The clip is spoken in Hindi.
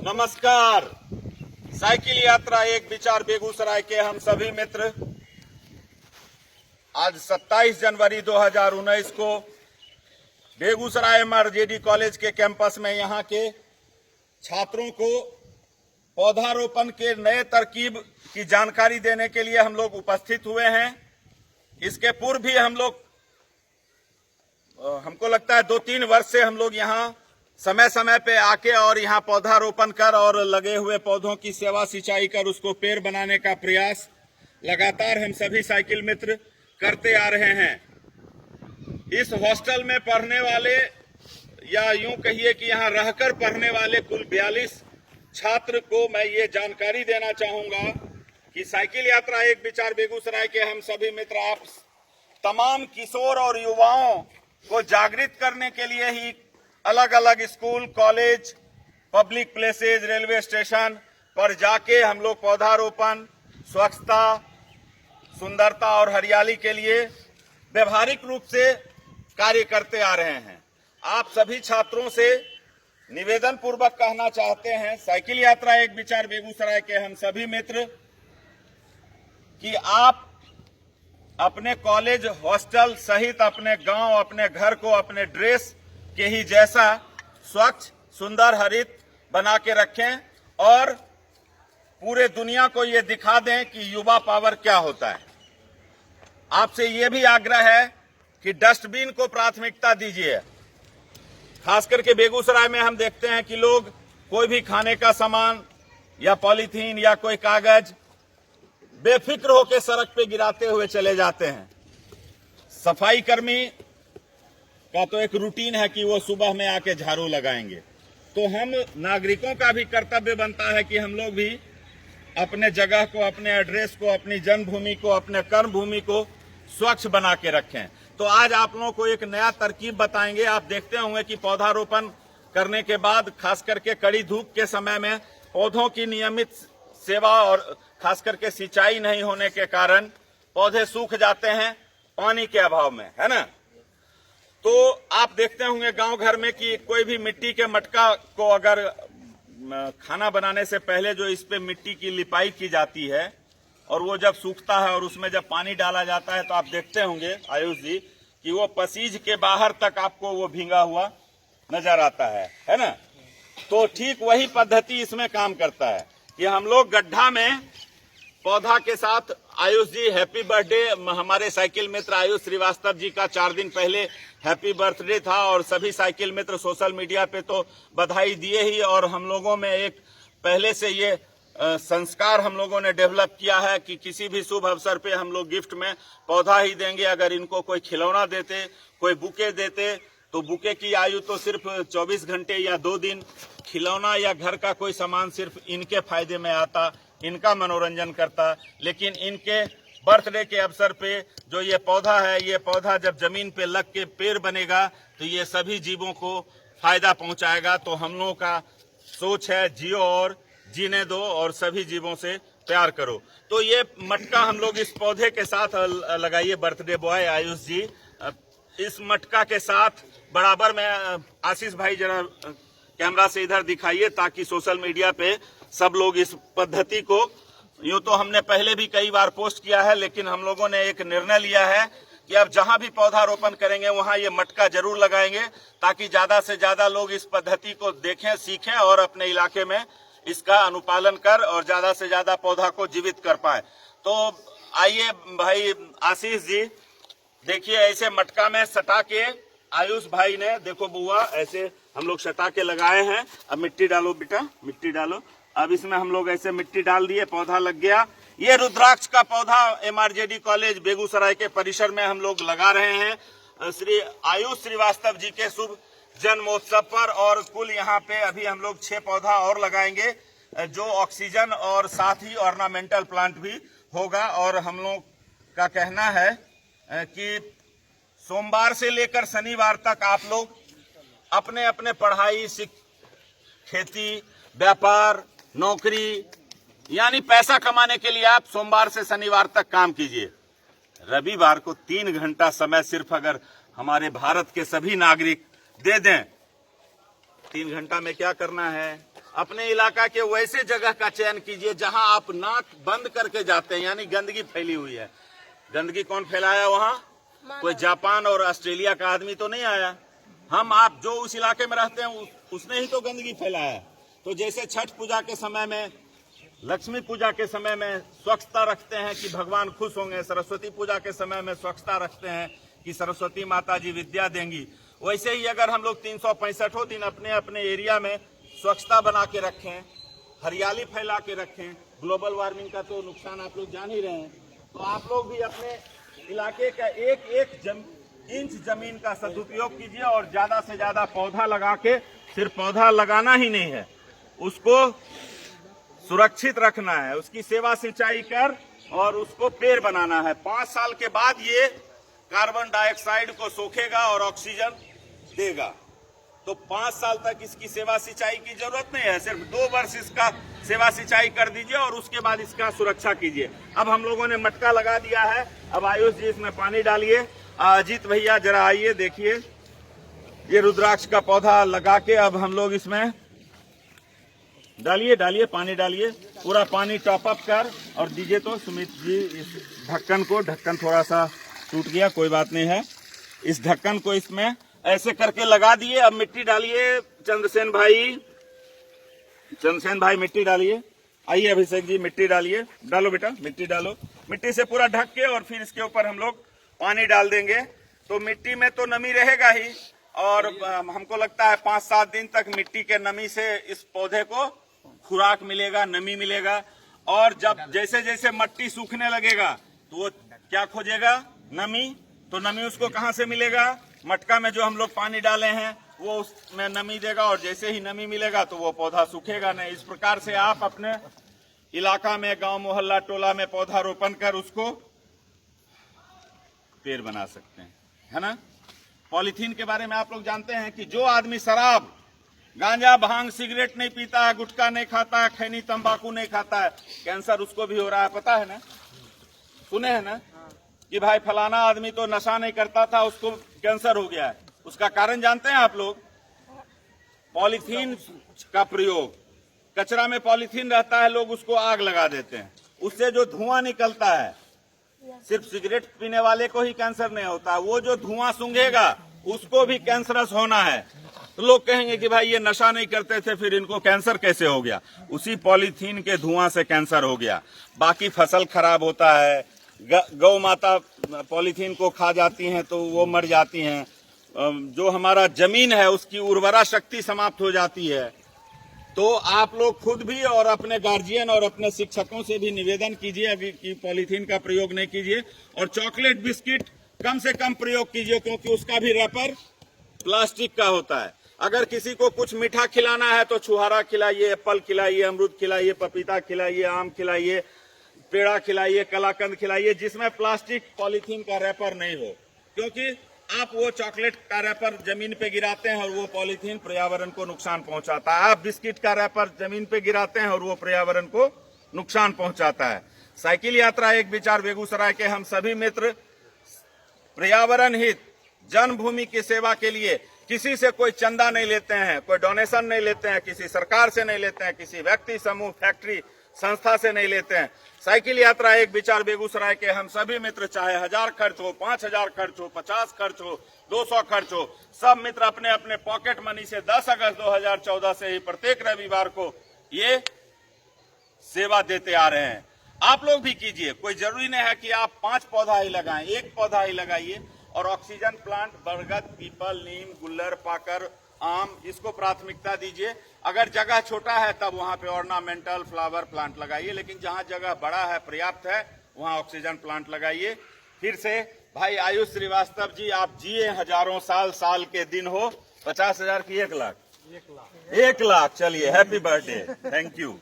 नमस्कार। साइकिल यात्रा एक विचार बेगूसराय के हम सभी मित्र आज 27 जनवरी 2019 को बेगूसराय एमआरजेडी कॉलेज के कैंपस में यहां के छात्रों को पौधारोपण के नए तरकीब की जानकारी देने के लिए हम लोग उपस्थित हुए हैं। इसके पूर्व भी हमको लगता है 2-3 वर्ष से हम लोग यहां समय समय पे आके और यहां पौधारोपण कर और लगे हुए पौधों की सेवा सिंचाई कर उसको पेड़ बनाने का प्रयास लगातार हम सभी साइकिल मित्र करते आ रहे हैं। इस हॉस्टल में पढ़ने वाले या यूं कहिए कि यहां रहकर पढ़ने वाले कुल 42 छात्र को मैं ये जानकारी देना चाहूंगा कि साइकिल यात्रा एक विचार बेगूसराय के हम सभी मित्र आप तमाम किशोर और युवाओं को जागृत करने के लिए ही अलग अलग school, college, public places, railway station पर जाके हम लोग पौधारोपण, स्वच्छता, सुंदरता और हरियाली के लिए व्यवहारिक रूप से कार्य करते आ रहे हैं। आप सभी छात्रों से निवेदन पूर्वक कहना चाहते हैं, साइकिल यात्रा एक विचार बेगूसराय के हम सभी मित्र, कि आप अपने कॉलेज, हॉस्टल सहित अपने गांव, अपने घर को अपने ड्रेस के ही जैसा स्वच्छ, सुंदर, हरित बना के रखें और पूरे दुनिया को ये दिखा दें कि युवा पावर क्या होता है। आपसे ये भी आग्रह है कि डस्टबिन को प्राथमिकता दीजिए। खास करके बेगूसराय में हम देखते हैं कि लोग कोई भी खाने का सामान या पॉलीथीन या कोई कागज बेफिक्र होकर सड़क पे गिराते हुए चले जाते हैं। सफाई कर्मी का तो एक रूटीन है कि वो सुबह में आके झाड़ू लगाएंगे, तो हम नागरिकों का भी कर्तव्य बनता है कि हम लोग भी अपने जगह को, अपने एड्रेस को, अपनी जन्मभूमि को, अपने कर्म भूमि को स्वच्छ बना के रखें। तो आज आप लोगों को एक नया तरकीब बताएंगे। आप देखते होंगे कि पौधारोपण करने के बाद खास करके कड़ी धूप के समय में पौधों की नियमित सेवा और खास करके सिंचाई नहीं होने के कारण पौधे सूख जाते हैं पानी के अभाव में, है ना। तो आप देखते होंगे गांव घर में कि कोई भी मिट्टी के मटका को अगर खाना बनाने से पहले जो इस पे मिट्टी की लिपाई की जाती है और वो जब सूखता है और उसमें जब पानी डाला जाता है तो आप देखते होंगे आयुष जी कि वो पसीज के बाहर तक आपको वो भींगा हुआ नजर आता है ना। तो ठीक वही पद्धति इसमें काम करता है कि हम लोग गड्ढा में पौधा के साथ, आयुष जी हैप्पी बर्थडे, हमारे साइकिल मित्र आयुष श्रीवास्तव जी का 4 दिन पहले हैप्पी बर्थडे था और सभी साइकिल मित्र सोशल मीडिया पे तो बधाई दिए ही, और हम लोगों में एक पहले से ये संस्कार हम लोगों ने डेवलप किया है कि किसी भी शुभ अवसर पे हम लोग गिफ्ट में पौधा ही देंगे। अगर इनको कोई खिलौना देते, कोई बुके देते तो बुके की आयु तो सिर्फ 24 घंटे या 2 दिन, खिलौना या घर का कोई सामान सिर्फ इनके फायदे में आता, इनका मनोरंजन करता। लेकिन इनके बर्थडे के अवसर पे जो ये पौधा है, ये पौधा जब जमीन पे लग के पेड़ बनेगा तो ये सभी जीवों को फायदा पहुंचाएगा। तो हम लोगों का सोच है जियो और जीने दो और सभी जीवों से प्यार करो। तो ये मटका हम लोग इस पौधे के साथ लगाइए, बर्थडे बॉय आयुष जी, इस मटका के साथ बराबर में। आशीष भाई जरा कैमरा से इधर दिखाइए ताकि सोशल मीडिया पे सब लोग इस पद्धति को, यूं तो हमने पहले भी कई बार पोस्ट किया है, लेकिन हम लोगों ने एक निर्णय लिया है कि अब जहां भी पौधारोपण करेंगे वहां ये मटका जरूर लगाएंगे ताकि ज्यादा से ज्यादा लोग इस पद्धति को देखें, सीखें और अपने इलाके में इसका अनुपालन कर और ज्यादा से ज्यादा पौधा को जीवित कर पाए। तो आइए भाई आशीष जी, देखिए ऐसे मटका में सटा के आयुष भाई ने, देखो बुआ, ऐसे हम लोग सटा के लगाए हैं। अब मिट्टी डालो बेटा, मिट्टी डालो। अब इसमें हम लोग ऐसे मिट्टी डाल दिए, पौधा लग गया। ये रुद्राक्ष का पौधा एमआरजेडी कॉलेज बेगूसराय के परिसर में हम लोग लगा रहे हैं श्री आयुष श्रीवास्तव जी के शुभ जन्मोत्सव पर। और कुल यहाँ पे अभी हम लोग 6 पौधा और लगाएंगे जो ऑक्सीजन और साथ ही ऑर्नामेंटल प्लांट भी होगा। और हम लोग का कहना है कि सोमवार से लेकर शनिवार तक आप लोग अपने अपने पढ़ाई, खेती, व्यापार, नौकरी यानी पैसा कमाने के लिए आप सोमवार से शनिवार तक काम कीजिए। रविवार को 3 घंटा समय सिर्फ अगर हमारे भारत के सभी नागरिक दे दें, 3 घंटा में क्या करना है, अपने इलाका के वैसे जगह का चयन कीजिए जहां आप नाक बंद करके जाते हैं, यानी गंदगी फैली हुई है। गंदगी कौन फैलाया वहां? कोई जापान और ऑस्ट्रेलिया का आदमी तो नहीं आया। हम आप जो उस इलाके में रहते हैं उसने ही तो गंदगी फैलाया। तो जैसे छठ पूजा के समय में, लक्ष्मी पूजा के समय में स्वच्छता रखते हैं कि भगवान खुश होंगे, सरस्वती पूजा के समय में स्वच्छता रखते हैं कि सरस्वती माता जी विद्या देंगी, वैसे ही अगर हम लोग 365 दिन अपने अपने एरिया में स्वच्छता बना के रखें, हरियाली फैला के रखें, ग्लोबल वार्मिंग का तो नुकसान आप लोग जान ही रहे हैं, तो आप लोग भी अपने इलाके का एक एक इंच जमीन का सदुपयोग कीजिए और ज्यादा से ज्यादा पौधा लगा के, सिर्फ पौधा लगाना ही नहीं है, उसको सुरक्षित रखना है, उसकी सेवा सिंचाई कर और उसको पेड़ बनाना है। 5 साल के बाद ये कार्बन डाइऑक्साइड को सोखेगा और ऑक्सीजन देगा। तो 5 साल तक इसकी सेवा सिंचाई की जरूरत नहीं है, सिर्फ 2 वर्ष इसका सेवा सिंचाई कर दीजिए और उसके बाद इसका सुरक्षा कीजिए। अब हम लोगों ने मटका लगा दिया है, अब आयुष जी इसमें पानी डालिए। अजीत भैया जरा आइए, देखिए ये रुद्राक्ष का पौधा लगा के अब हम लोग इसमें डालिए पानी डालिए, पूरा पानी टॉप अप कर और दीजिए। तो सुमित जी इस ढक्कन थोड़ा सा टूट गया, कोई बात नहीं है, इस ढक्कन को इसमें ऐसे करके लगा दिए। अब मिट्टी डालिए, चंद्रसेन भाई मिट्टी डालिए। आइए अभिषेक जी मिट्टी डालिए, डालो बेटा मिट्टी डालो, मिट्टी से पूरा ढक के और फिर इसके ऊपर हम लोग पानी डाल देंगे। तो मिट्टी में तो नमी रहेगा ही और हमको लगता है 5-7 दिन तक मिट्टी के नमी से इस पौधे को खुराक मिलेगा, नमी मिलेगा। और जब जैसे जैसे मिट्टी सूखने लगेगा तो वो क्या खोजेगा? नमी। तो नमी उसको कहाँ से मिलेगा? मटका में जो हम लोग पानी डाले हैं वो उसमें नमी देगा और जैसे ही नमी मिलेगा तो वो पौधा सूखेगा नहीं। इस प्रकार से आप अपने इलाका में, गांव मोहल्ला टोला में पौधा रोपण कर उसको पेड़ बना सकते हैं, है ना। पॉलीथीन के बारे में आप लोग जानते हैं कि जो आदमी शराब, गांजा, भांग, सिगरेट नहीं पीता है, गुटखा नहीं खाता है, खैनी तंबाकू नहीं खाता है, कैंसर उसको भी हो रहा है, पता है ना, सुने हैं ना कि भाई फलाना आदमी तो नशा नहीं करता था, उसको कैंसर हो गया है। उसका कारण जानते हैं आप लोग? पॉलीथीन का प्रयोग। कचरा में पॉलीथीन रहता है, लोग उसको आग लगा देते हैं, उससे जो धुआं निकलता है, सिर्फ सिगरेट पीने वाले को ही कैंसर नहीं होता, वो जो धुआं सूंघेगा उसको भी कैंसरस होना है। तो लोग कहेंगे कि भाई ये नशा नहीं करते थे फिर इनको कैंसर कैसे हो गया? उसी पॉलीथीन के धुआं से कैंसर हो गया। बाकी फसल खराब होता है, गौ माता पॉलीथीन को खा जाती हैं तो वो मर जाती हैं, जो हमारा जमीन है उसकी उर्वरा शक्ति समाप्त हो जाती है। तो आप लोग खुद भी और अपने गार्जियन और अपने शिक्षकों से भी निवेदन कीजिए अभी कि पॉलीथीन का प्रयोग नहीं कीजिए और चॉकलेट बिस्किट कम से कम प्रयोग कीजिए, क्योंकि उसका भी रैपर प्लास्टिक का होता है। अगर किसी को कुछ मीठा खिलाना है तो छुहारा खिलाइए, एप्पल खिलाइए, अमरूद खिलाइए, पपीता खिलाइए, आम खिलाइए, पेड़ा खिलाइए, कलाकंद खिलाइए, जिसमें प्लास्टिक पॉलीथीन का रैपर नहीं हो। क्योंकि आप वो चॉकलेट का रैपर जमीन पे गिराते हैं और वो पॉलीथीन पर्यावरण को नुकसान पहुंचाता है। आप बिस्किट का रैपर जमीन पे गिराते हैं और वो पर्यावरण को नुकसान पहुंचाता है। साइकिल यात्रा एक विचार बेगूसराय के हम सभी मित्र पर्यावरण हित जन्मभूमि की सेवा के लिए किसी से कोई चंदा नहीं लेते हैं, कोई डोनेशन नहीं लेते हैं, किसी सरकार से नहीं लेते हैं, किसी व्यक्ति, समूह, फैक्ट्री, संस्था से नहीं लेते हैं। साइकिल यात्रा एक विचार बेगूसराय के हम सभी मित्र, चाहे 1000 खर्च हो, 5000 खर्च हो, 50 खर्च हो, 200 खर्च हो, सब मित्र अपने अपने पॉकेट मनी से 10 अगस्त 2014 से ही प्रत्येक रविवार को ये सेवा देते आ रहे हैं। आप लोग भी कीजिए। कोई जरूरी नहीं है कि आप 5 पौधा ही लगाएं, 1 पौधा ही लगाइए और ऑक्सीजन प्लांट बरगद, पीपल, नीम, गुल्लर, पाकर, आम, इसको प्राथमिकता दीजिए। अगर जगह छोटा है तब वहां पे ऑर्नामेंटल फ्लावर प्लांट लगाइए, लेकिन जहां जगह बड़ा है, पर्याप्त है, वहां ऑक्सीजन प्लांट लगाइए। फिर से भाई आयुष श्रीवास्तव जी, आप जिए हजारों साल, साल के दिन हो, 50,000 की 1 लाख। 1 लाख। चलिए, हैप्पी बर्थडे, थैंक यू।